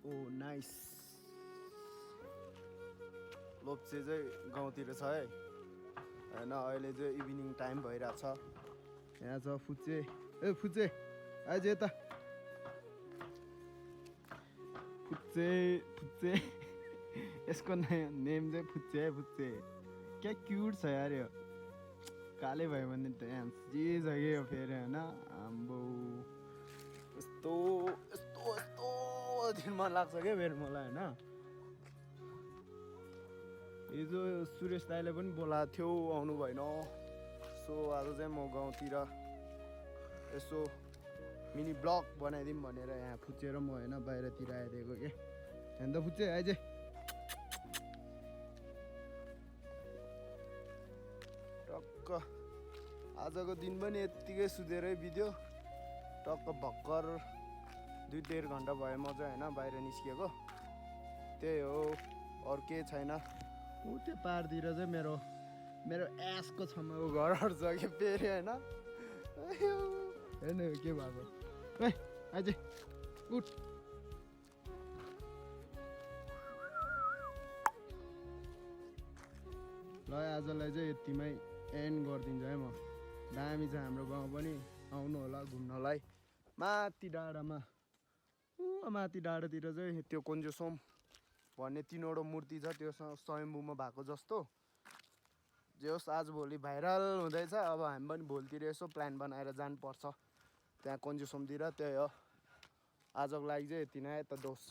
ओ nice लोप्चे चाहिँ गाउँतिर छ है हैन अहिले चाहिँ इभिनिङ टाइम भइरहेछ यहाँ छ फुच्चे ए फुच्चे आइज यता फुच्चे फुच्चे यसको नेम चाहिँ फुच्चे है फुच्चे क्या क्युट छ यार यो काले भयो भने त यहाँ जे छ कि यो फेरि होइन आम्बो यस्तो यस्तो यस्तो दिन मन लाग्छ क्या फेरि मलाई होइन हिजो सुरेश दाइले पनि बोलाएको थियो आउनु भएन सो आज चाहिँ म गाउँतिर यसो मिनी ब्लग बनाइदिउँ भनेर यहाँ फुच्चे र म होइन बाहिरतिर आइदिएको के होइन त फुच्चे आइज टक्क आजको दिन पनि यत्तिकै सुतेरै बित्यो टक्क भर्खर 2-1.5 घन्टा भयो म चाहिँ होइन बाहिर निस्किएको त्यही हो अरू केही छैन ऊ त्यो पारतिर चाहिँ मेरो एसको छेउमा घरहरू छ कि फेरि होइन हेर्नु के भएको ए आइज उठ ल आजलाई चाहिँ यतिमै एन्ड गरिदिन्छु है म दामी छ हाम्रो गाउँ पनि आउनु होला घुम्नलाई माथि डाँडामा माथि डाँडातिर चाहिँ त्यो कोन्जुसोम भन्ने 3वटा मूर्ति छ त्यो स्वयम्भूमा भएको जस्तो जे होस् आजभोलि भाइरल हुँदैछ अब हामी पनि भोलितिर यसो प्लान बनाएर जानुपर्छ त्यहाँ कोन्जुसोमतिर त्यही हो आजको लागि चाहिँ यति नै त दोस्त